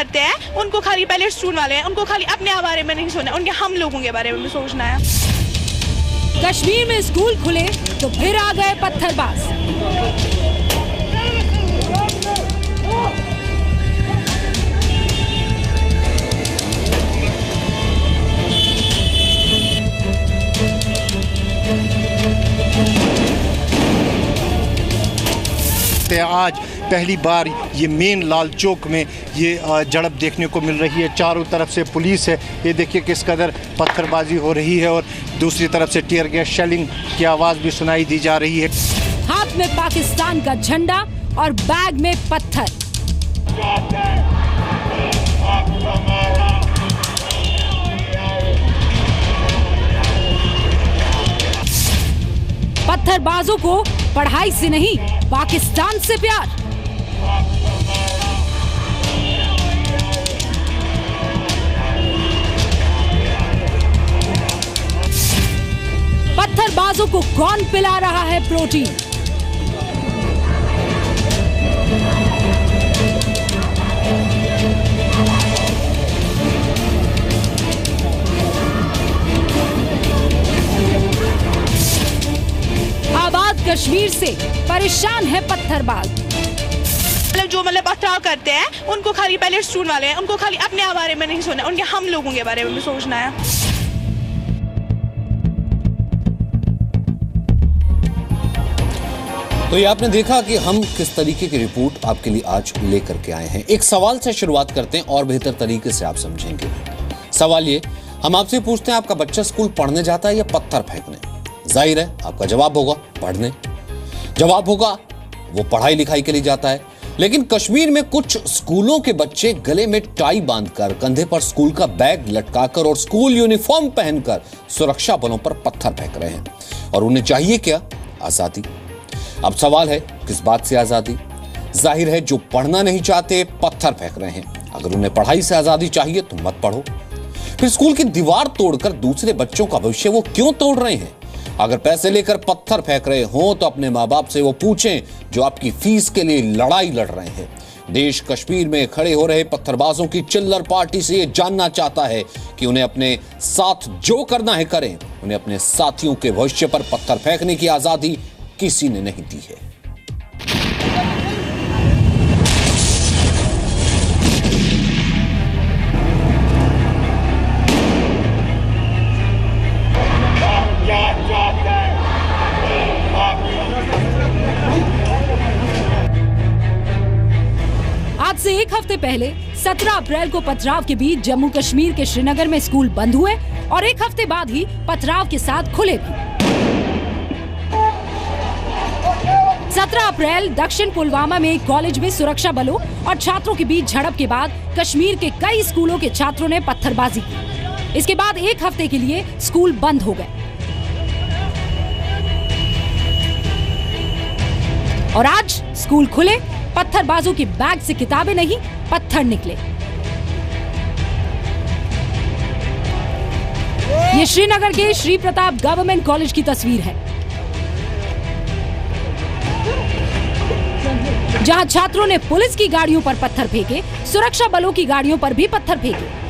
करते हैं उनको खाली पहले स्टूडेंट वाले हैं, उनको खाली अपने बारे में नहीं सोचना, उनके हम लोगों के बारे में भी सोचना है। कश्मीर में स्कूल खुले तो फिर आ गए पत्थरबाज। आज पहली बार ये मेन लाल चौक में ये झड़प देखने को मिल रही है। चारों तरफ से पुलिस है, ये देखिए किस कदर पत्थरबाजी हो रही है और दूसरी तरफ से टीयर गैस शेलिंग की आवाज़ भी सुनाई दी जा रही है। हाथ में पाकिस्तान का झंडा और बैग में पत्थर। पत्थरबाजों को पढ़ाई से नहीं पाकिस्तान से प्यार। पत्थरबाजों को कौन पिला रहा है प्रोटीन? आबाद कश्मीर से परेशान है पत्थरबाज। जो पथराव करते हैं उनको खाली पहले स्टूडेंट वाले हैं, उनको खाली अपने बारे में नहीं सोचना, उनके हम लोगों के बारे में भी सोचना है। तो ये आपने देखा कि हम किस तरीके की रिपोर्ट आपके लिए आज लेकर के आए हैं। एक सवाल से शुरुआत करते हैं और बेहतर तरीके से आप समझेंगे। सवाल ये, हम आपसे पूछते हैं आपका बच्चा स्कूल पढ़ने जाता है या पत्थर फेंकने? जाहिर है आपका जवाब होगा पढ़ने। जवाब होगा वो पढ़ाई लिखाई के लिए जाता है। लेकिन कश्मीर में कुछ स्कूलों के बच्चे गले में टाई बांधकर, कंधे पर स्कूल का बैग लटकाकर और स्कूल यूनिफॉर्म पहनकर सुरक्षा बलों पर पत्थर फेंक रहे हैं। और उन्हें चाहिए क्या? आजादी। अब सवाल है किस बात से आजादी? जाहिर है जो पढ़ना नहीं चाहते पत्थर फेंक रहे हैं। अगर उन्हें पढ़ाई से आजादी चाहिए तो मत पढ़ो। फिर स्कूल की दीवार तोड़कर दूसरे बच्चों का भविष्य वो क्यों तोड़ रहे हैं? अगर पैसे लेकर पत्थर फेंक रहे हो तो अपने माँ बाप से वो पूछें जो आपकी फीस के लिए लड़ाई लड़ रहे हैं। देश कश्मीर में खड़े हो रहे पत्थरबाजों की चिल्लर पार्टी से ये जानना चाहता है कि उन्हें अपने साथ जो करना है करें, उन्हें अपने साथियों के भविष्य पर पत्थर फेंकने की आजादी किसी ने नहीं दी है। आज से एक हफ्ते पहले 17 अप्रैल को पथराव के बीच जम्मू कश्मीर के श्रीनगर में स्कूल बंद हुए और एक हफ्ते बाद ही पथराव के साथ खुले भी। 17 अप्रैल दक्षिण पुलवामा में एक कॉलेज में सुरक्षा बलों और छात्रों के बीच झड़प के बाद कश्मीर के कई स्कूलों के छात्रों ने पत्थरबाजी की। इसके बाद एक हफ्ते के लिए स्कूल बंद हो गए और आज स्कूल खुले। पत्थरबाजों के बैग से किताबें नहीं, पत्थर निकले। ये श्रीनगर के श्री प्रताप गवर्नमेंट कॉलेज की तस्वीर है, जहां छात्रों ने पुलिस की गाड़ियों पर पत्थर फेंके, सुरक्षा बलों की गाड़ियों पर भी पत्थर फेंके।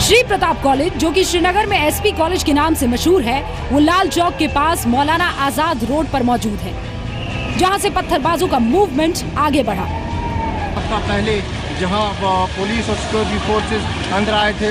श्री प्रताप कॉलेज, जो कि श्रीनगर में एसपी कॉलेज के नाम से मशहूर है, वो लाल चौक के पास मौलाना आजाद रोड पर मौजूद है, जहां से पत्थरबाजों का मूवमेंट आगे बढ़ा। पहले जहां पुलिस और सिक्योरिटी फोर्सेस अंदर आए थे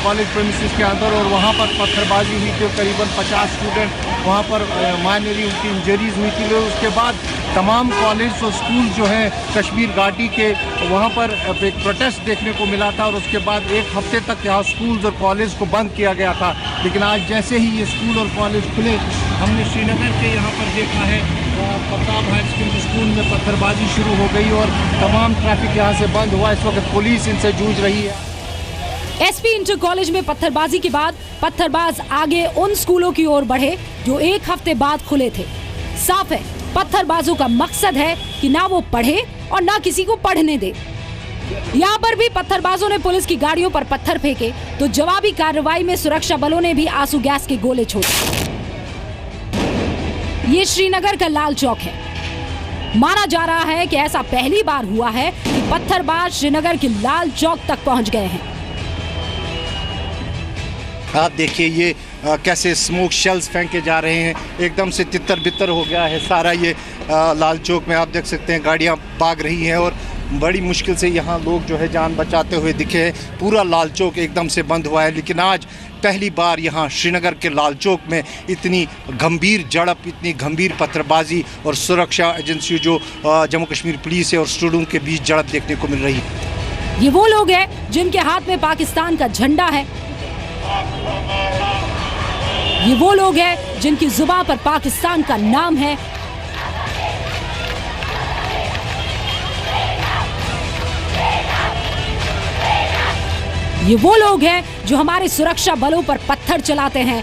कॉलेज प्रेमिसेस के अंदर और वहां पर पत्थरबाजी हुई थी। करीबन 50 स्टूडेंट वहां पर माइनरी उनकी इंजरीज हुई थी। उसके बाद तमाम कॉलेज और स्कूल जो हैं कश्मीर घाटी के, वहां पर एक प्रोटेस्ट देखने को मिला था और उसके बाद एक हफ्ते तक यहाँ स्कूल्स और कॉलेज को बंद किया गया था। लेकिन आज जैसे ही ये स्कूल और कॉलेज खुले, हमने श्रीनगर के यहाँ पर देखा है प्रताप हाई स्कूल में पत्थरबाजी शुरू हो गई और तमाम ट्रैफिक यहाँ से बंद हुआ। इस वक्त पुलिस इनसे जूझ रही है। एसपी इंटर कॉलेज में पत्थरबाजी के बाद पत्थरबाज आगे उन स्कूलों की ओर बढ़े जो एक हफ्ते बाद खुले थे। साफ है, पत्थरबाजों का मकसद है कि ना वो पढ़े और ना किसी को पढ़ने दे। यहाँ पर भी पत्थरबाजों ने पुलिस की गाड़ियों पर पत्थर फेंके तो जवाबी कार्रवाई में सुरक्षा बलों ने भी आंसू गैस के गोले छोड़े। ये श्रीनगर का लाल चौक है। माना जा रहा है कि ऐसा पहली बार हुआ है कि पत्थरबाज श्रीनगर के लाल चौक तक पहुंच गए हैं। आप देखिए ये कैसे स्मोक शेल्स फेंके जा रहे हैं, एकदम से तितर बितर हो गया है सारा ये लाल चौक में। आप देख सकते हैं गाड़ियां भाग रही हैं और बड़ी मुश्किल से यहाँ लोग जो है जान बचाते हुए दिखे हैं। पूरा लाल चौक एकदम से बंद हुआ है, लेकिन आज पहली बार यहाँ श्रीनगर के लाल चौक में इतनी गंभीर झड़प, इतनी गंभीर पत्थरबाजी और सुरक्षा एजेंसियों जो जम्मू कश्मीर पुलिस है और स्टूडेंट्स के बीच झड़प देखने को मिल रही है। ये वो लोग हैं जिनके हाथ में पाकिस्तान का झंडा है। ये वो लोग हैं जिनकी जुबान पर पाकिस्तान का नाम है। ये वो लोग हैं जो हमारे सुरक्षा बलों पर पत्थर चलाते हैं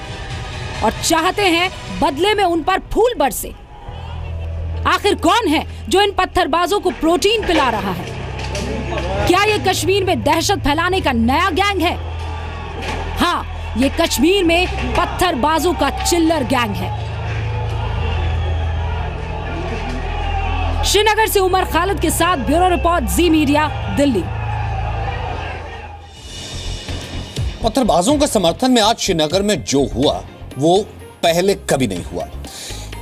और चाहते हैं बदले में उन पर फूल बरसे। आखिर कौन है जो इन पत्थरबाजों को प्रोटीन पिला रहा है? क्या ये कश्मीर में दहशत फैलाने का नया गैंग है? हाँ, ये कश्मीर में पत्थरबाजों का चिल्लर गैंग है। श्रीनगर से उमर खालिद के साथ ब्यूरो रिपोर्ट, जी मीडिया, दिल्ली। पत्थरबाजों के समर्थन में आज श्रीनगर में जो हुआ वो पहले कभी नहीं हुआ।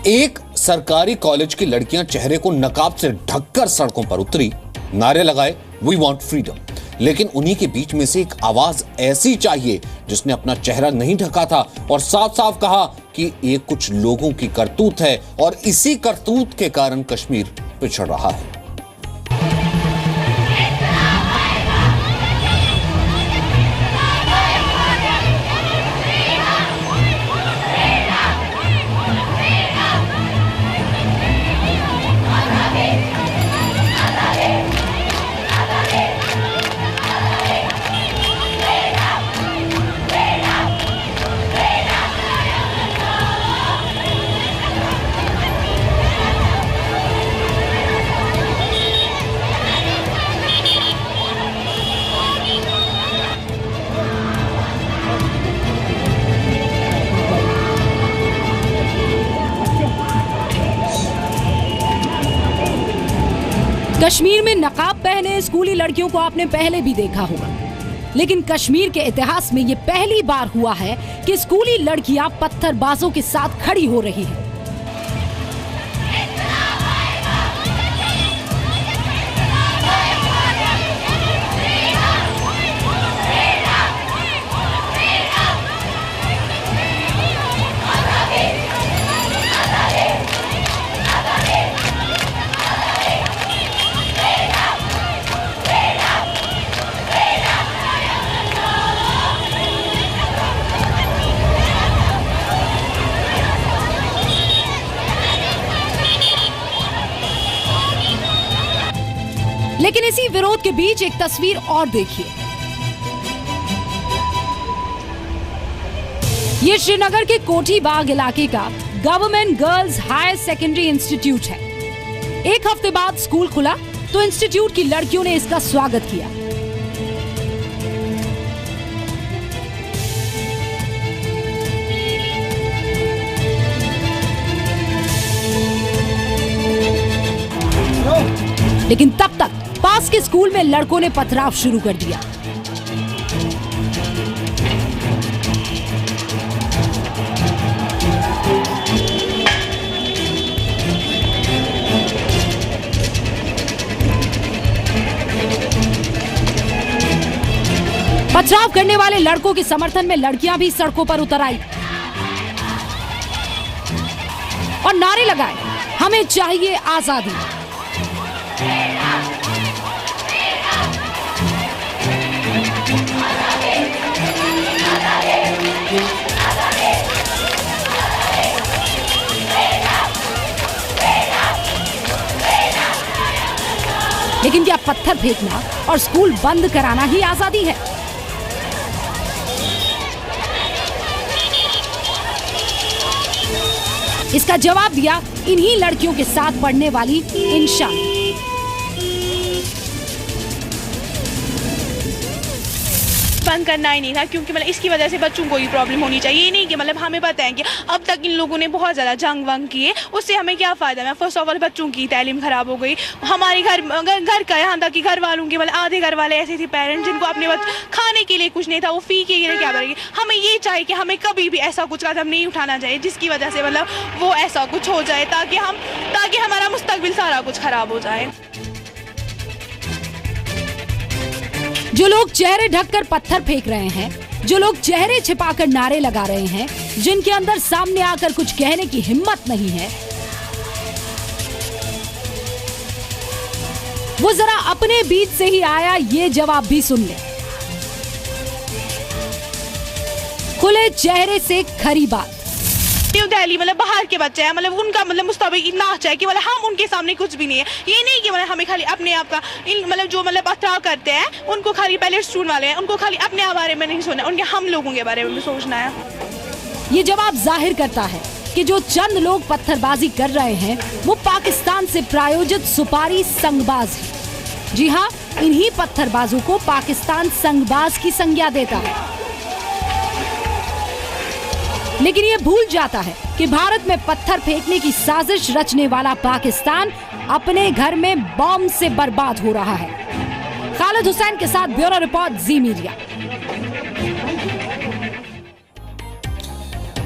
एक सरकारी कॉलेज की लड़कियां चेहरे को नकाब से ढककर सड़कों पर उतरी, नारे लगाए, वी वांट फ्रीडम। लेकिन उन्हीं के बीच में से एक आवाज ऐसी चाहिए जिसने अपना चेहरा नहीं ढका था और साफ साफ कहा कि ये कुछ लोगों की करतूत है और इसी करतूत के कारण कश्मीर पिछड़ रहा है। कश्मीर में नकाब पहने स्कूली लड़कियों को आपने पहले भी देखा होगा, लेकिन कश्मीर के इतिहास में ये पहली बार हुआ है कि स्कूली लड़कियां पत्थरबाजों के साथ खड़ी हो रही हैं। लेकिन इसी विरोध के बीच एक तस्वीर और देखिए। ये श्रीनगर के कोठी बाग इलाके का government girls higher secondary institute है। एक हफ्ते बाद स्कूल खुला तो इंस्टीट्यूट की लड़कियों ने इसका स्वागत किया। लेकिन तब तक पास के स्कूल में लड़कों ने पथराव शुरू कर दिया। पथराव करने वाले लड़कों के समर्थन में लड़कियां भी सड़कों पर उतर आई और नारे लगाए, हमें चाहिए आजादी। लेकिन क्या पत्थर फेंकना और स्कूल बंद कराना ही आजादी है? इसका जवाब दिया इन्हीं लड़कियों के साथ पढ़ने वाली इंशा ने। बंद करना ही नहीं था, क्योंकि मतलब इसकी वजह से बच्चों को ही प्रॉब्लम होनी चाहिए। ये नहीं कि मतलब हमें पता है कि अब तक इन लोगों ने बहुत ज़्यादा जंग वंग किए, उससे हमें क्या फ़ायदा है। फर्स्ट ऑफ ऑल बच्चों की तालीम ख़राब हो गई, हमारे घर का, यहाँ तक कि घर वालों के मतलब आधे घर वाले ऐसे थे पेरेंट्स जिनको अपने बच्चे खाने के लिए कुछ नहीं था, वो फ़ी के लिए क्या करेंगे। हमें ये चाहिए कि हमें कभी भी ऐसा कुछ कदम नहीं उठाना चाहिए जिसकी वजह से मतलब वो ऐसा कुछ हो जाए, ताकि हमारा मुस्तकबिल सारा कुछ ख़राब हो जाए। जो लोग चेहरे ढककर पत्थर फेंक रहे हैं, जो लोग चेहरे छिपाकर नारे लगा रहे हैं, जिनके अंदर सामने आकर कुछ कहने की हिम्मत नहीं है, वो जरा अपने बीच से ही आया ये जवाब भी सुन ले। खुले चेहरे से खरी बात। न्यू दिल्ली मतलब बाहर के बच्चे हैं, मतलब उनका मतलब मुस्तकबिल इतना अच्छा है कि मतलब हम उनके सामने कुछ भी नहीं है। ये नहीं कि मतलब हमें खाली अपने आप का मतलब जो मतलब पथराव करते हैं उनको खाली पहले स्टूडेंट वाले हैं, उनको खाली अपने बारे में नहीं सोचना, उनके हम लोगों के बारे में भी सोचना है। ये जवाब जाहिर करता है कि जो चंद लोग पत्थरबाजी कर रहे हैं वो पाकिस्तान से प्रायोजित सुपारी संगबाज हैं। जी हाँ, इन्हीं पत्थरबाजों को पाकिस्तान संगबाज की संज्ञा देता है। लेकिन ये भूल जाता है कि भारत में पत्थर फेंकने की साजिश रचने वाला पाकिस्तान अपने घर में बॉम्ब से बर्बाद हो रहा है। खालिद हुसैन के साथ ब्यूरो रिपोर्ट, जी मीडिया।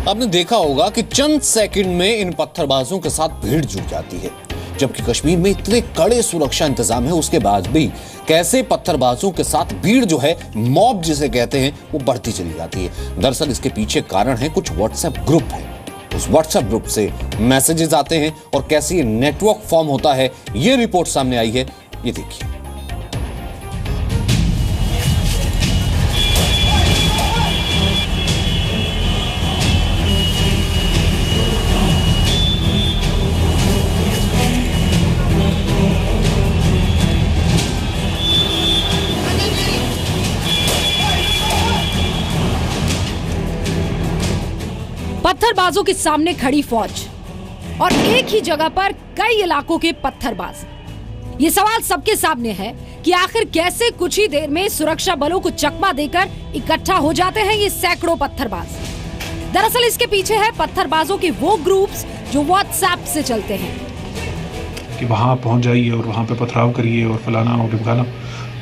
आपने देखा होगा कि चंद सेकंड में इन पत्थरबाजों के साथ भीड़ जुट जाती है, जबकि कश्मीर में इतने कड़े सुरक्षा इंतजाम है, उसके बाद भी कैसे पत्थरबाजों के साथ भीड़ जो है, मॉब जिसे कहते हैं, वो बढ़ती चली जाती है। दरअसल इसके पीछे कारण है कुछ व्हाट्सएप ग्रुप है। उस व्हाट्सएप ग्रुप से मैसेजेस आते हैं और कैसे ये नेटवर्क फॉर्म होता है, ये रिपोर्ट सामने आई है, ये देखिए। पत्थरबाजों के सामने खड़ी फौज और एक ही जगह पर कई इलाकों के पत्थरबाज। ये सवाल सबके सामने है कि आखिर कैसे कुछ ही देर में सुरक्षा बलों को चकमा देकर इकट्ठा हो जाते हैं ये सैकड़ों पत्थरबाज। दरअसल इसके पीछे है पत्थरबाजों के वो ग्रुप्स जो व्हाट्सएप से चलते हैं कि वहां पहुंच जाइए और वहां पे पथराव करिए और फलाना और ढिमकाना,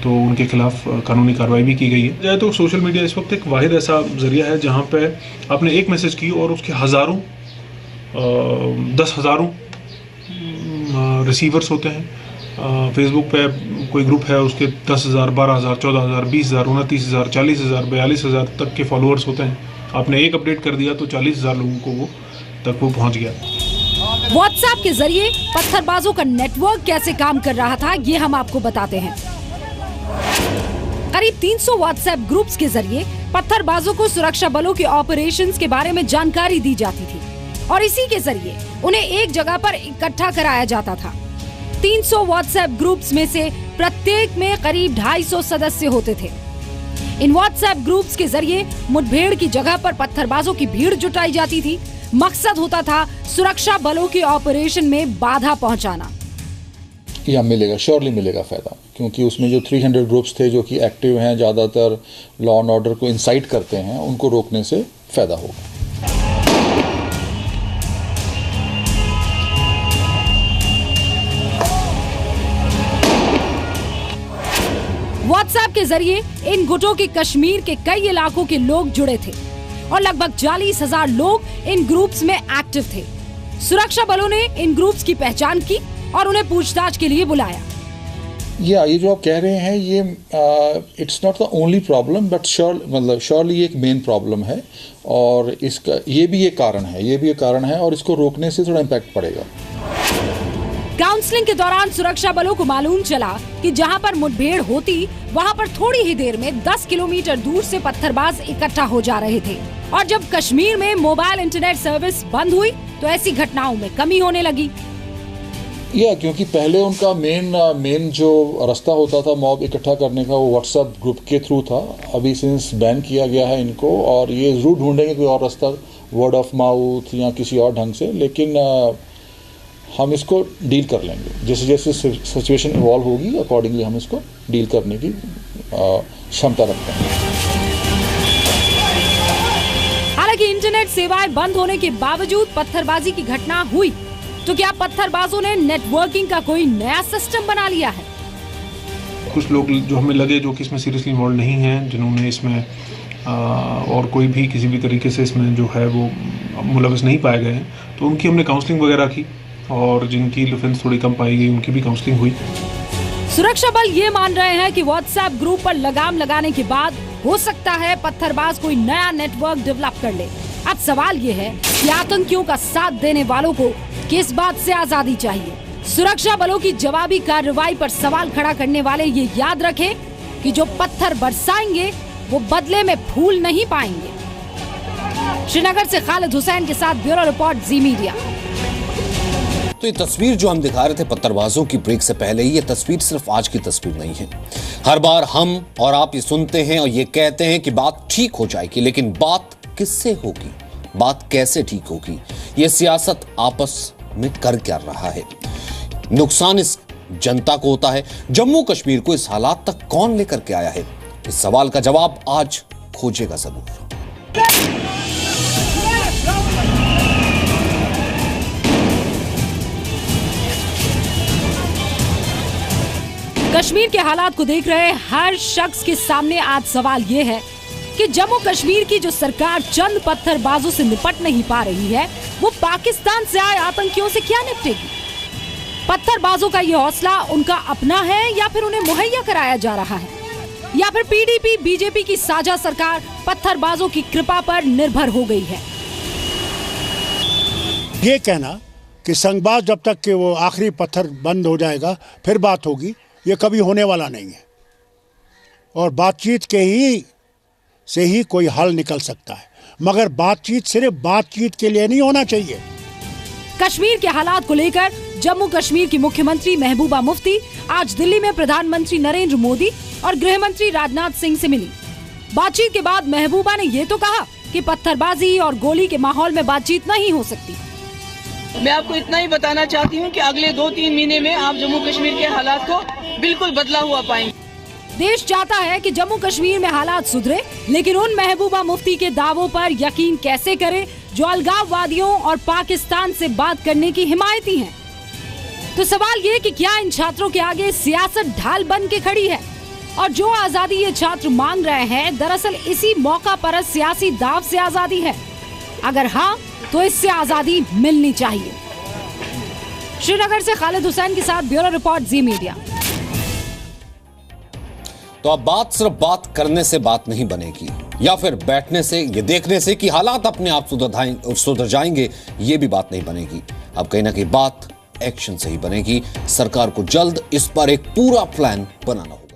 तो उनके खिलाफ कानूनी कार्रवाई भी की गई है। तो सोशल मीडिया इस वक्त एक वाहिद ऐसा जरिया है जहां पे आपने एक मैसेज की और उसके हज़ारों 10,000 रिसीवर्स होते हैं। फेसबुक पे कोई ग्रुप है, उसके 10,000, 12,000, 14,000, 20,000, 29,000, 40,000, 42,000 तक के फॉलोअर्स होते हैं। आपने एक अपडेट कर दिया तो 40,000 लोगों को वो पहुंच गया। व्हाट्सएप के जरिए पत्थरबाजों का नेटवर्क कैसे काम कर रहा था, ये हम आपको बताते हैं। करीब 300 व्हाट्सएप ग्रुप्स के जरिए पत्थरबाजों को सुरक्षा बलों के ऑपरेशंस के बारे में जानकारी दी जाती थी और इसी के जरिए उन्हें एक जगह पर इकट्ठा कराया जाता था। 300 व्हाट्सएप ग्रुप्स में से प्रत्येक में करीब 250 सदस्य होते थे। इन व्हाट्सएप ग्रुप्स के जरिए मुठभेड़ की जगह पर पत्थरबाजों की भीड़ जुटाई जाती थी। मकसद होता था सुरक्षा बलों के ऑपरेशन में बाधा पहुंचाना। या मिलेगा, श्योरली मिलेगा फ़ायदा, क्योंकि उसमें जो 300 ग्रुप्स थे जो कि एक्टिव हैं, ज़्यादातर लॉ एंड ऑर्डर को इंसाइट करते हैं, उनको रोकने से फ़ायदा होगा। व्हाट्सएप के जरिए इन गुटों के कश्मीर के कई इलाकों के लोग जुड़े थे और लगभग 40,000 लोग इन ग्रुप्स में एक्टिव थे। सुरक्षा बलों ने इन ग्रुप्स की पहचान की और उन्हें पूछताछ के लिए बुलाया। ये जो आप कह रहे हैं, ये it's not the only problem, but surely एक मेन प्रॉब्लम है और इसका ये भी एक कारण है और इसको रोकने से थोड़ा इम्पैक्ट पड़ेगा। काउंसलिंग के दौरान सुरक्षा बलों को मालूम चला कि जहां पर मुठभेड़ होती वहां पर थोड़ी ही देर में 10 किलोमीटर दूर से पत्थरबाज इकट्ठा हो जा रहे थे और जब कश्मीर में मोबाइल इंटरनेट सर्विस बंद हुई तो ऐसी घटनाओं में कमी होने लगी। क्योंकि पहले उनका मेन जो रास्ता होता था मॉब इकट्ठा करने का, वो व्हाट्सएप ग्रुप के थ्रू था। अभी सिंस बैन किया गया है इनको और ये जरूर ढूंढेंगे कोई और रास्ता, वर्ड ऑफ माउथ या किसी और ढंग से, लेकिन हम इसको डील कर लेंगे। जैसे जैसे सिचुएशन इवॉल्व होगी अकॉर्डिंगली हम इसको डील करने की क्षमता रखते हैं। कि इंटरनेट सेवाएं बंद होने के बावजूद पत्थरबाजी की घटना हुई, तो क्या पत्थरबाजों ने नेटवर्किंग का कोई नया सिस्टम बना लिया है? कुछ लोग जो हमें लगे जो कि इसमें सीरियसली इन्वॉल्व नहीं हैं, जिन्होंने इसमें और कोई भी किसी भी तरीके से इसमें जो है वो मुलविस नहीं पाए गए हैं, तो उनकी हमने काउंसलिंग वगैरह की और जिनकी ऑफेंस थोड़ी कम पाई गई उनकी भी काउंसलिंग हुई। सुरक्षा बल ये मान रहे हैं कि व्हाट्सएप ग्रुप पर लगाम लगाने के बाद हो सकता है पत्थरबाज कोई नया नेटवर्क डेवलप कर ले। अब सवाल ये है कि आतंकियों का साथ देने वालों को किस बात से आजादी चाहिए? सुरक्षा बलों की जवाबी कार्रवाई पर सवाल खड़ा करने वाले ये याद रखें कि जो पत्थर बरसाएंगे वो बदले में फूल नहीं पाएंगे। श्रीनगर से खालिद हुसैन के साथ ब्यूरो रिपोर्ट जी मीडिया। तो ये तस्वीर जो हम दिखा रहे थे पत्थरबाजों की ब्रेक से पहले, ये तस्वीर सिर्फ आज की तस्वीर नहीं है। हर बार हम और आप ये सुनते हैं और ये कहते हैं कि बात ठीक हो जाएगी, लेकिन बात किससे होगी, बात कैसे ठीक होगी, ये सियासत आपस में कर क्या रहा है, नुकसान इस जनता को होता है, जम्मू कश्मीर को इस हालात तक कौन लेकर के आया है, इस सवाल का जवाब आज खोजेगा जरूर। कश्मीर के हालात को देख रहे हर शख्स के सामने आज सवाल ये है कि जम्मू कश्मीर की जो सरकार चंद पत्थरबाजों से निपट नहीं पा रही है, वो पाकिस्तान से आए आतंकियों से क्या निपटेगी? पत्थरबाजों का ये हौसला उनका अपना है या फिर उन्हें मुहैया कराया जा रहा है, या फिर पीडीपी बीजेपी की साझा सरकार पत्थरबाजों की कृपा पर निर्भर हो गई है? ये कहना कि संघबाज जब तक कि वो आखिरी पत्थर बंद हो जाएगा फिर बात होगी, ये कभी होने वाला नहीं है। और बातचीत के ही से ही कोई हल निकल सकता है, मगर बातचीत सिर्फ बातचीत के लिए नहीं होना चाहिए। कश्मीर के हालात को लेकर जम्मू कश्मीर की मुख्यमंत्री महबूबा मुफ्ती आज दिल्ली में प्रधानमंत्री नरेंद्र मोदी और गृह मंत्री राजनाथ सिंह से मिली। बातचीत के बाद महबूबा ने ये तो कहा कि पत्थरबाजी और गोली के माहौल में बातचीत नहीं हो सकती। मैं आपको इतना ही बताना चाहती हूँ कि अगले 2-3 महीने में आप जम्मू कश्मीर के हालात को बिल्कुल बदला हुआ पाएंगे। देश चाहता है कि जम्मू कश्मीर में हालात सुधरे, लेकिन उन महबूबा मुफ्ती के दावों पर यकीन कैसे करें जो अलगाववादियों और पाकिस्तान से बात करने की हिमायती हैं? तो सवाल ये कि क्या इन छात्रों के आगे सियासत ढाल बन के खड़ी है, और जो आजादी ये छात्र मांग रहे हैं दरअसल इसी मौका पर सियासी दाव से आजादी है? अगर हाँ, तो इससे आजादी मिलनी चाहिए। श्रीनगर से खालिद हुसैन के साथ ब्यूरो रिपोर्ट जी मीडिया। तो अब बात सिर्फ बात करने से बात नहीं बनेगी, या फिर बैठने से, ये देखने से कि हालात अपने आप सुधर जाएंगे, ये भी बात नहीं बनेगी। अब कहीं ना कहीं बात एक्शन से ही बनेगी। सरकार को जल्द इस पर एक पूरा प्लान बनाना होगा।